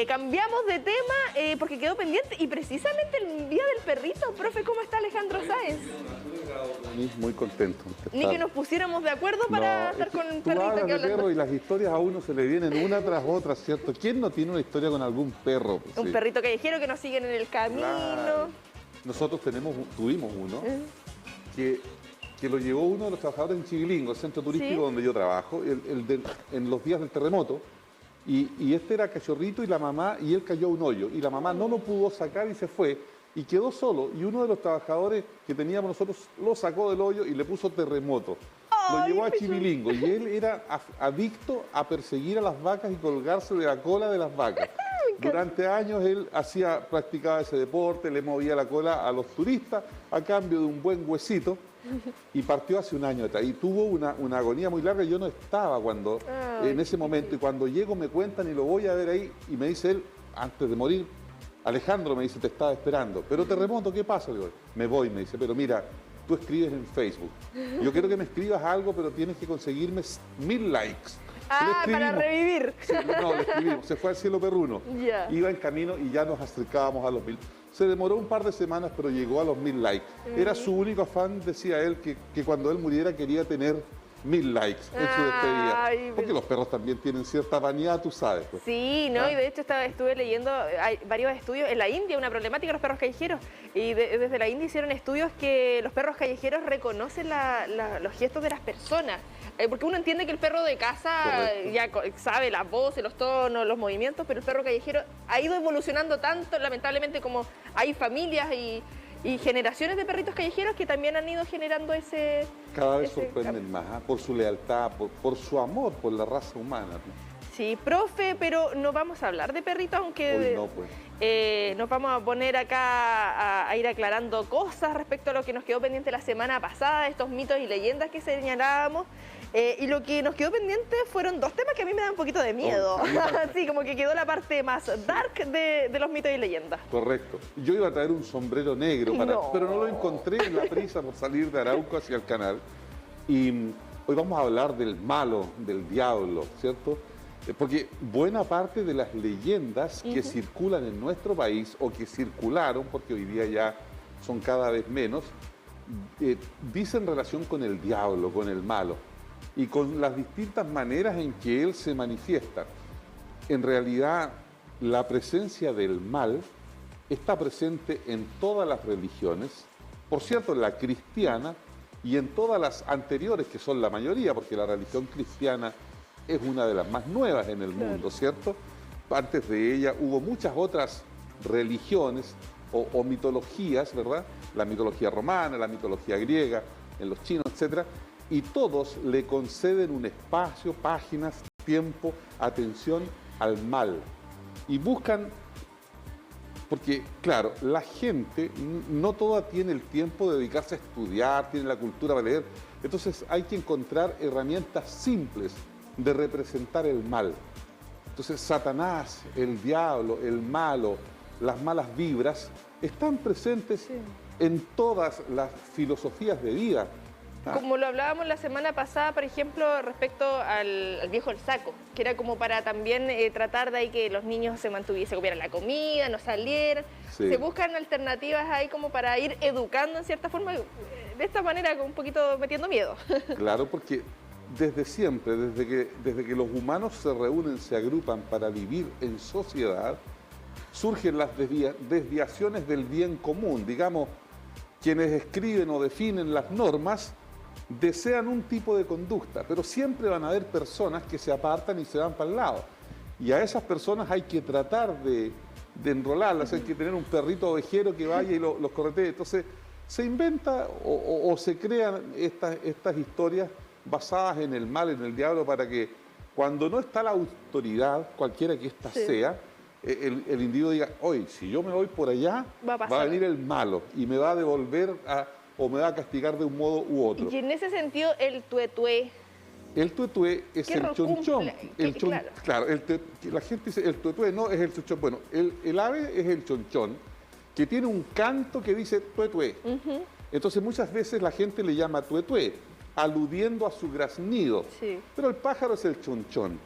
Cambiamos de tema porque quedó pendiente y precisamente el día del perrito, profe, ¿cómo está Alejandro Sáenz? Muy contento. Ni que nos pusiéramos de acuerdo para estar con un tú perrito hablas que de hablando. perro y las historias a uno se le vienen una tras otra, ¿cierto? ¿Quién no tiene una historia con algún perro? Pues, Un sí. perrito callejero que nos siguen en el camino. Claro. Nosotros tuvimos uno que lo llevó uno de los trabajadores en Chivilingo, el centro turístico ¿Sí? donde yo trabajo, en los días del terremoto. Y este era cachorrito y la mamá, y él cayó a un hoyo. Y la mamá no lo pudo sacar y se fue. Y quedó solo. Y uno de los trabajadores que teníamos nosotros lo sacó del hoyo y le puso terremoto. Lo llevó a Chivilingo. Y él era adicto a perseguir a las vacas y colgarse de la cola de las vacas. Durante años él practicaba ese deporte, le movía la cola a los turistas a cambio de un buen huesito. Y partió hace un año atrás y tuvo una agonía muy larga. Yo no estaba en ese momento, y cuando llego me cuentan y lo voy a ver ahí y me dice él, antes de morir, Alejandro, me dice, te estaba esperando. Pero terremoto, ¿qué pasa? Le digo, me voy, me dice, pero mira, tú escribes en Facebook. Yo quiero que me escribas algo, pero tienes que conseguirme 1000 likes. Para revivir. Sí, no, le escribimos. Se fue al cielo perruno. Ya. Iba en camino y ya nos acercábamos a los 1000. Se demoró un par de semanas, pero llegó a los 1000 likes. Era su único afán, decía él, que cuando él muriera quería tener 1000 likes en su despedida. Ay, Porque los perros también tienen cierta vanidad, tú sabes. Pues. Sí, ¿no? Y de hecho estuve leyendo, hay varios estudios, en la India una problemática de los perros callejeros, y desde la India hicieron estudios que los perros callejeros reconocen los gestos de las personas, porque uno entiende que el perro de casa ya sabe las voces, los tonos, los movimientos, pero el perro callejero ha ido evolucionando tanto, lamentablemente, como hay familias y generaciones de perritos callejeros que también han ido generando ese... Cada vez sorprenden más, por su lealtad, por su amor por la raza humana. ¿No? Sí, profe, pero no vamos a hablar de perritos, aunque Hoy no, pues. nos vamos a poner acá a ir aclarando cosas respecto a lo que nos quedó pendiente la semana pasada, estos mitos y leyendas que señalábamos. Y lo que nos quedó pendiente fueron dos temas que a mí me dan un poquito de miedo. Sí, como que quedó la parte más dark de los mitos y leyendas. Correcto. Yo iba a traer un sombrero negro, pero no lo encontré en la prisa por salir de Arauco hacia el canal. Y hoy vamos a hablar del malo, del diablo, ¿cierto? Porque buena parte de las leyendas que circulan en nuestro país, o que circularon, porque hoy día ya son cada vez menos, dicen relación con el diablo, con el malo, y con las distintas maneras en que él se manifiesta. En realidad, la presencia del mal está presente en todas las religiones, por cierto, en la cristiana y en todas las anteriores, que son la mayoría, porque la religión cristiana es una de las más nuevas en el mundo, ¿cierto? Antes de ella hubo muchas otras religiones o mitologías, ¿verdad? La mitología romana, la mitología griega, en los chinos, etcétera, y todos le conceden un espacio, páginas, tiempo, atención al mal. Y buscan, porque claro, la gente no toda tiene el tiempo de dedicarse a estudiar, tiene la cultura para leer, entonces hay que encontrar herramientas simples de representar el mal. Entonces Satanás, el diablo, el malo, las malas vibras, están presentes en todas las filosofías de vida. Como lo hablábamos la semana pasada, por ejemplo, respecto al viejo el saco, que era como para también tratar de ahí que los niños se comieran la comida, no salieran. Se buscan alternativas ahí como para ir educando en cierta forma, de esta manera un poquito metiendo miedo. Claro, porque desde siempre, desde que los humanos se reúnen, se agrupan para vivir en sociedad, surgen las desviaciones del bien común. Digamos, quienes escriben o definen las normas desean un tipo de conducta, pero siempre van a haber personas que se apartan y se van para el lado. Y a esas personas hay que tratar de enrolarlas, hay que tener un perrito ovejero que vaya y los corretee. Entonces, se inventa o se crean estas historias basadas en el mal, en el diablo, para que cuando no está la autoridad, cualquiera que ésta sea, el individuo diga, oye, si yo me voy por allá, va a venir el malo y me va a devolver o me va a castigar de un modo u otro. Y en ese sentido, el tuetué. El tuetué es el chonchón. Claro, la gente dice el tuetué, no es el chonchón. Bueno, el ave es el chonchón, que tiene un canto que dice tuetué. Entonces muchas veces la gente le llama tuetué, aludiendo a su graznido. Pero el pájaro es el chonchón.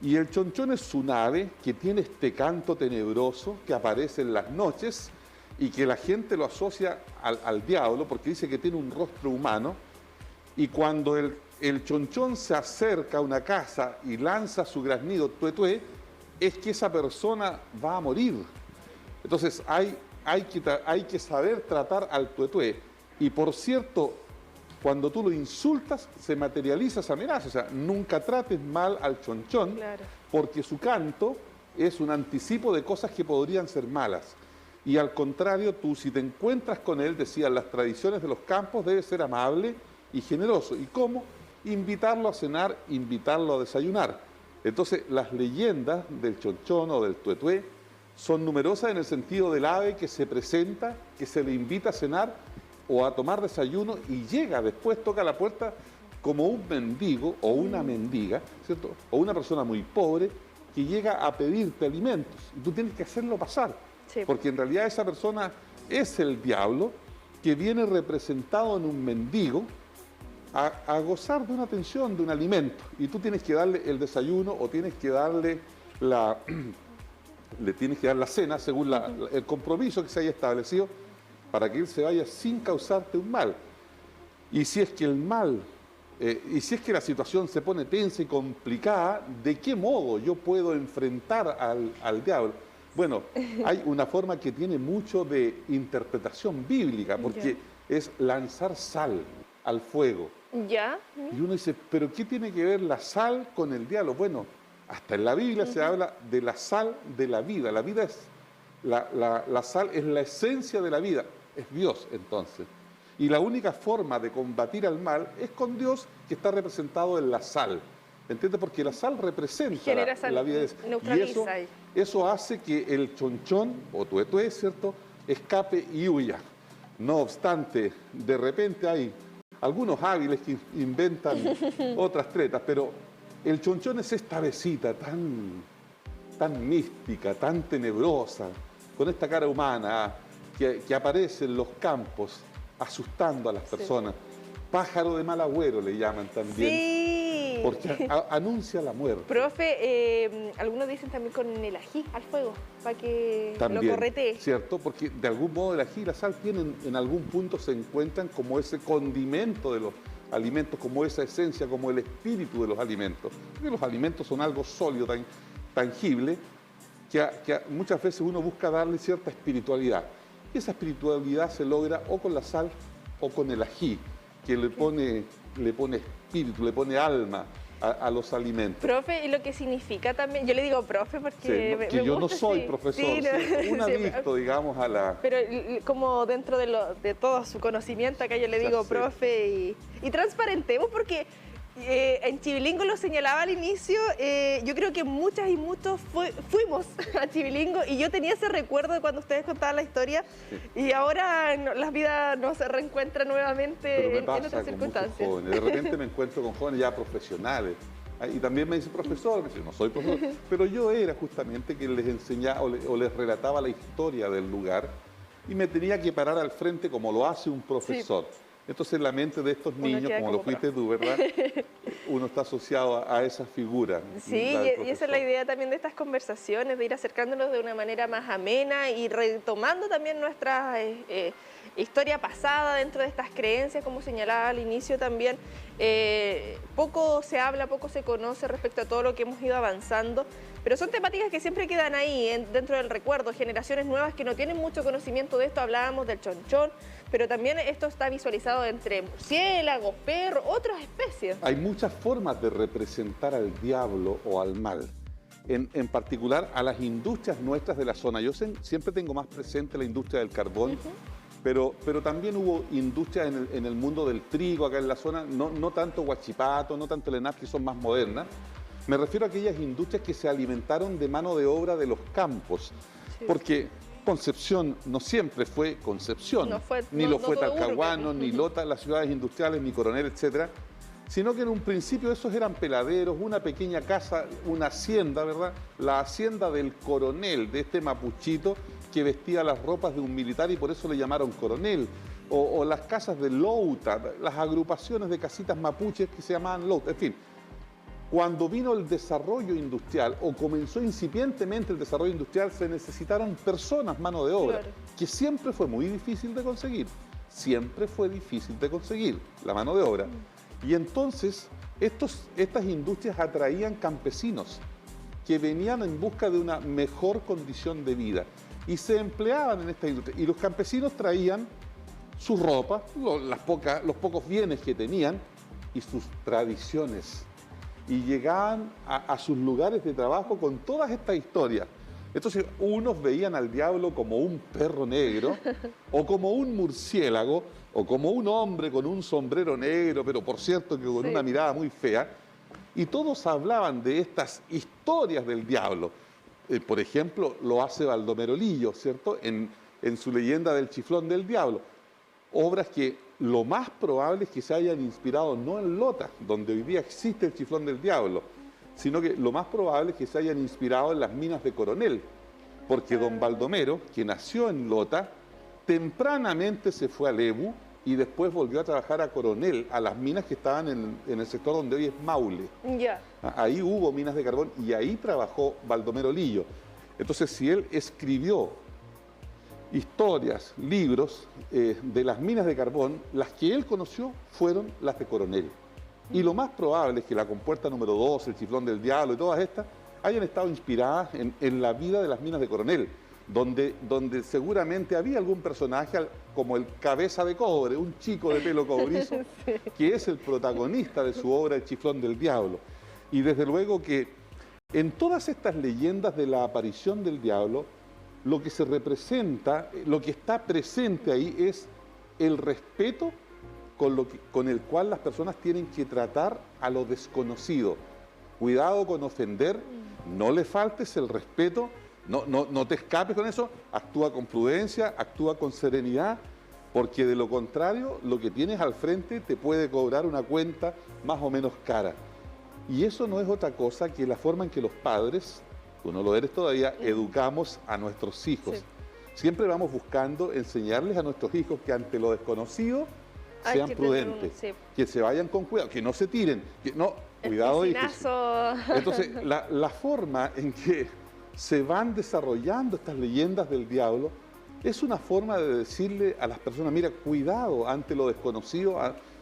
Y el chonchón es un ave que tiene este canto tenebroso que aparece en las noches y que la gente lo asocia al diablo porque dice que tiene un rostro humano. Y cuando el chonchón se acerca a una casa y lanza su graznido tué, es que esa persona va a morir. Entonces hay que saber tratar al tué. Y por cierto, cuando tú lo insultas, se materializa esa amenaza. O sea, nunca trates mal al chonchón, Claro. porque su canto es un anticipo de cosas que podrían ser malas. Y al contrario, tú si te encuentras con él, decían las tradiciones de los campos, debes ser amable y generoso. ¿Y cómo? Invitarlo a cenar, invitarlo a desayunar. Entonces, las leyendas del chonchón o del tué son numerosas en el sentido del ave que se presenta, que se le invita a cenar o a tomar desayuno y llega después, toca la puerta como un mendigo o una mendiga, ¿cierto? O una persona muy pobre que llega a pedirte alimentos y tú tienes que hacerlo pasar, Sí. porque en realidad esa persona es el diablo que viene representado en un mendigo a gozar de una atención, de un alimento, y tú tienes que darle el desayuno o tienes que darle le tienes que dar la cena según el compromiso que se haya establecido para que él se vaya sin causarte un mal. Y si es que el mal, y si es que la situación se pone tensa y complicada, ¿de qué modo yo puedo enfrentar al diablo? Bueno, hay una forma que tiene mucho de interpretación bíblica, porque es lanzar sal al fuego. ¿Ya? Y uno dice, ¿pero qué tiene que ver la sal con el diablo? Bueno, hasta en la Biblia se habla de la sal de la vida. La vida es, la sal es la esencia de la vida, es Dios entonces. Y la única forma de combatir al mal es con Dios, que está representado en la sal. ¿Entiendes? Porque la sal representa Genera sal, la vida. neutraliza. Y eso hace que el chonchón o tué, ¿cierto?, escape y huya. No obstante, de repente hay algunos hábiles que inventan otras tretas, pero el chonchón es esta avecita tan mística, tan tenebrosa, con esta cara humana que aparece en los campos asustando a las personas. Pájaro de mal agüero le llaman también. Sí. Porque anuncia la muerte. Profe, algunos dicen también con el ají al fuego, para que También, lo corretee. ¿cierto? Porque de algún modo el ají y la sal tienen, en algún punto se encuentran como ese condimento de los alimentos, como esa esencia, como el espíritu de los alimentos. Porque los alimentos son algo sólido, tangible, que muchas veces uno busca darle cierta espiritualidad. Y esa espiritualidad se logra o con la sal o con el ají, que le pone espíritu, le pone alma a los alimentos. Profe, y lo que significa también, yo le digo profe porque Sí, que yo no soy profesor, Sí, no, un adicto, digamos, a la... Pero como dentro de todo su conocimiento, acá yo le digo profe y transparentemos porque en Chivilingo lo señalaba al inicio, yo creo que muchas y muchos fuimos a Chivilingo y yo tenía ese recuerdo de cuando ustedes contaban la historia y ahora las vidas no se reencuentran nuevamente en otras circunstancias. Jóvenes. De repente me encuentro con jóvenes ya profesionales y también me dice profesor, me dice, no soy profesor, pero yo era justamente quien les enseñaba o les relataba la historia del lugar y me tenía que parar al frente como lo hace un profesor. Sí. Entonces, en la mente de estos niños, como lo fuiste tú, ¿verdad? Uno está asociado a esa figura. Sí, y esa es la idea también de estas conversaciones, de ir acercándonos de una manera más amena y retomando también nuestra historia pasada dentro de estas creencias, como señalaba al inicio también. Poco se habla, poco se conoce respecto a todo lo que hemos ido avanzando, pero son temáticas que siempre quedan ahí, dentro del recuerdo. Generaciones nuevas que no tienen mucho conocimiento de esto, hablábamos del chonchón, pero también esto está visualizado entre murciélagos, perros, otras especies. Hay muchas formas de representar al diablo o al mal, en particular a las industrias nuestras de la zona. Yo siempre tengo más presente la industria del carbón, pero también hubo industrias en el mundo del trigo, acá en la zona, no tanto Huachipato, no tanto Lenap, que son más modernas. Me refiero a aquellas industrias que se alimentaron de mano de obra de los campos, porque Concepción no siempre fue Concepción, ni lo fue Talcahuano, ni Lota, las ciudades industriales, ni Coronel, etcétera, sino que en un principio esos eran peladeros, una pequeña casa, una hacienda, ¿verdad? La hacienda del coronel, de este mapuchito que vestía las ropas de un militar y por eso le llamaron coronel, o las casas de Louta, las agrupaciones de casitas mapuches que se llamaban Louta, en fin. cuando vino el desarrollo industrial o comenzó incipientemente el desarrollo industrial, se necesitaron personas, mano de obra, Claro. que siempre fue muy difícil de conseguir. Siempre fue difícil de conseguir la mano de obra. Y entonces estas industrias atraían campesinos que venían en busca de una mejor condición de vida y se empleaban en estas industrias. Y los campesinos traían su ropa, los pocos bienes que tenían y sus tradiciones. Y llegaban a sus lugares de trabajo con todas estas historias. Entonces, unos veían al diablo como un perro negro, o como un murciélago, o como un hombre con un sombrero negro, pero por cierto que con una mirada muy fea. Y todos hablaban de estas historias del diablo. Por ejemplo, lo hace Baldomero Lillo, ¿cierto? En su leyenda del chiflón del diablo. Obras que lo más probable es que se hayan inspirado no en Lota, donde hoy día existe el chiflón del diablo, sino que lo más probable es que se hayan inspirado en las minas de Coronel, porque don Baldomero, que nació en Lota, tempranamente se fue a Lebu y después volvió a trabajar a Coronel, a las minas que estaban en el sector donde hoy es Maule. Ya. Ahí hubo minas de carbón y ahí trabajó Baldomero Lillo. Entonces, si él escribió historias, libros de las minas de carbón, las que él conoció fueron las de Coronel. Y lo más probable es que la compuerta número 2, el chiflón del diablo y todas estas hayan estado inspiradas en la vida de las minas de Coronel, donde seguramente había algún personaje como el Cabeza de Cobre, un chico de pelo cobrizo, Sí. que es el protagonista de su obra El chiflón del diablo. Y desde luego que en todas estas leyendas de la aparición del diablo, lo que se representa, lo que está presente ahí es el respeto con el cual las personas tienen que tratar a lo desconocido. Cuidado con ofender, no le faltes el respeto, no te escapes con eso, actúa con prudencia, actúa con serenidad, porque de lo contrario, lo que tienes al frente te puede cobrar una cuenta más o menos cara. Y eso no es otra cosa que la forma en que los padres, tú no lo eres todavía, educamos a nuestros hijos. Sí. Siempre vamos buscando enseñarles a nuestros hijos que ante lo desconocido Hay sean que tener prudentes, sí. que se vayan con cuidado, que no se tiren, que no, cuidado. El piscinazo. Entonces, la forma en que se van desarrollando estas leyendas del diablo es una forma de decirle a las personas, mira, cuidado ante lo desconocido,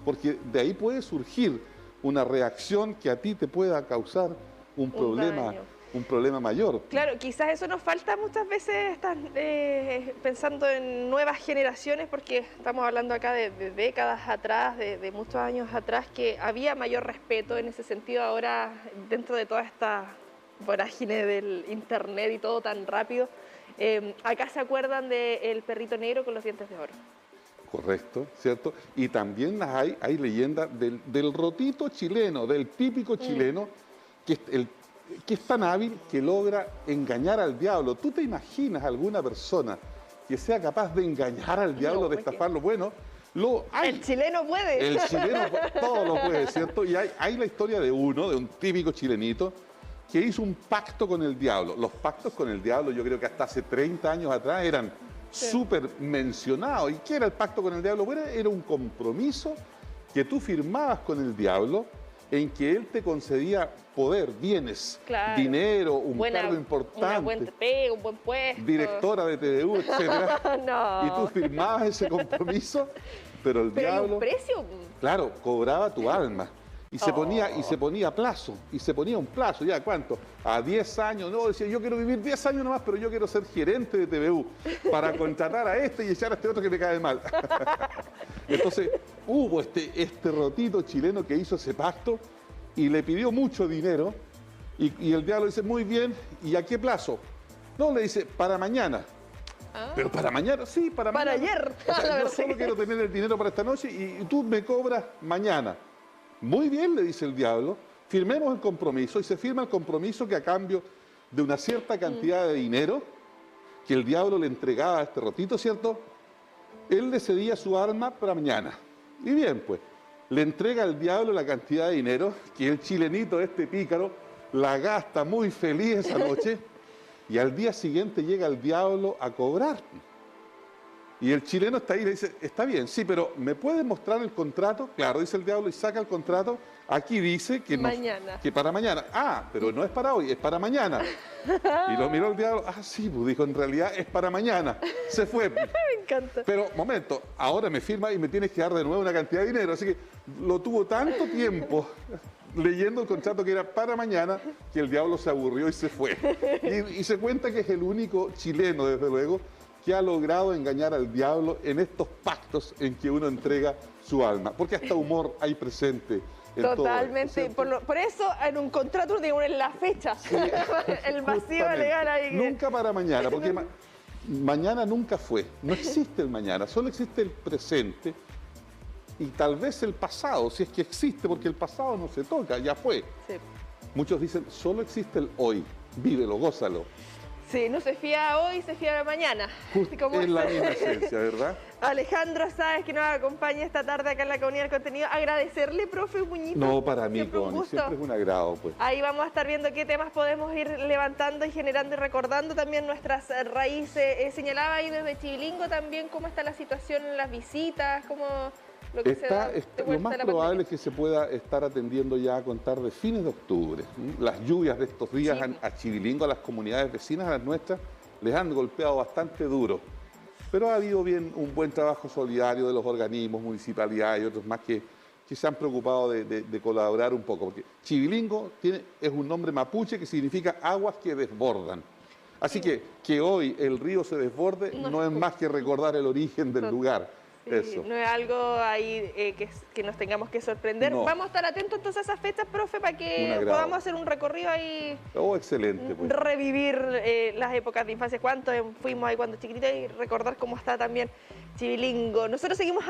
porque de ahí puede surgir una reacción que a ti te pueda causar un problema mayor. Claro, quizás eso nos falta muchas veces pensando en nuevas generaciones, porque estamos hablando acá de décadas atrás, de muchos años atrás, que había mayor respeto en ese sentido. Ahora, dentro de toda esta vorágine del internet y todo tan rápido, acá se acuerdan del perrito negro con los dientes de oro. Correcto, ¿cierto? Y también hay leyendas del rotito chileno, del típico chileno, que es tan hábil que logra engañar al diablo. ¿Tú te imaginas alguna persona que sea capaz de engañar al diablo, de estafarlo? Bueno, el chileno puede. El chileno todo lo puede, ¿cierto? Y hay la historia de un típico chilenito, que hizo un pacto con el diablo. Los pactos con el diablo, yo creo que hasta hace 30 años atrás eran súper mencionados. ¿Y qué era el pacto con el diablo? Bueno, era un compromiso que tú firmabas con el diablo, en que él te concedía poder, bienes, claro, dinero, un cargo importante, una buena pega, un buen puesto, directora de TVU, etc. No. Y tú firmabas ese compromiso, pero el diablo, ¿hay un precio? claro, cobraba tu alma. Y se ponía plazo, y se ponía un plazo, ¿ya cuánto? A 10 años, no, decía, yo quiero vivir 10 años nomás, pero yo quiero ser gerente de TVU para contratar a este y echar a este otro que me cae mal. Entonces, hubo este rotito chileno que hizo ese pacto y le pidió mucho dinero, y el diablo dice, muy bien, ¿y a qué plazo? No, le dice, para mañana. Pero para mañana, sí, para mañana. Para ayer. O sea, yo solo quiero tener el dinero para esta noche y tú me cobras mañana. Muy bien, le dice el diablo, firmemos el compromiso, y se firma el compromiso que a cambio de una cierta cantidad de dinero que el diablo le entregaba a este rotito, ¿cierto? Él le cedía su arma para mañana. Y bien, pues, le entrega al diablo la cantidad de dinero que el chilenito, este pícaro, la gasta muy feliz esa noche, y al día siguiente llega el diablo a cobrar. Y el chileno está ahí y le dice, está bien, sí, pero ¿me puedes mostrar el contrato? Claro, dice el diablo y saca el contrato. Aquí dice que, que para mañana. Ah, pero no es para hoy, es para mañana. Y lo miró el diablo. Ah, sí, pues dijo, en realidad es para mañana. Se fue. Me encanta. Pero, momento, ahora me firma y me tienes que dar de nuevo una cantidad de dinero. Así que lo tuvo tanto tiempo leyendo el contrato que era para mañana que el diablo se aburrió y se fue. Y se cuenta que es el único chileno, desde luego, que ha logrado engañar al diablo en estos pactos en que uno entrega su alma. Porque hasta humor hay presente. Totalmente. Por eso en un contrato uno tiene que poner la fecha. Sí, el vacío legal ahí. Nunca para mañana, porque mañana nunca fue. No existe el mañana, solo existe el presente y tal vez el pasado, si es que existe, porque el pasado no se toca, ya fue. Sí. Muchos dicen, solo existe el hoy, vívelo, gózalo. Sí, no se fía hoy, se fía mañana. Es la misma esencia, ¿verdad? Alejandro Sáez, que nos acompaña esta tarde acá en la Comunidad del Contenido. Agradecerle, profe Muñito. No, para mí, Connie, siempre es un agrado, pues. Ahí vamos a estar viendo qué temas podemos ir levantando y generando y recordando también nuestras raíces. Señalaba ahí desde Chivilingo también cómo está la situación en las visitas, cómo... Lo más probable es que se pueda estar atendiendo ya a contar de fines de octubre. Las lluvias de estos días sí. A Chivilingo, a las comunidades vecinas, a las nuestras, les han golpeado bastante duro. Pero ha habido un buen trabajo solidario de los organismos, municipalidades y otros más que se han preocupado de colaborar un poco. Porque Chivilingo es un nombre mapuche que significa aguas que desbordan. Así que hoy el río se desborde no es más que recordar el origen del lugar. Sí, no es algo ahí que nos tengamos que sorprender. No. Vamos a estar atentos entonces a esas fechas, profe, para que podamos hacer un recorrido ahí. Oh, excelente. Pues. Revivir las épocas de infancia, cuánto fuimos ahí cuando chiquititos y recordar cómo está también Chivilingo. Nosotros seguimos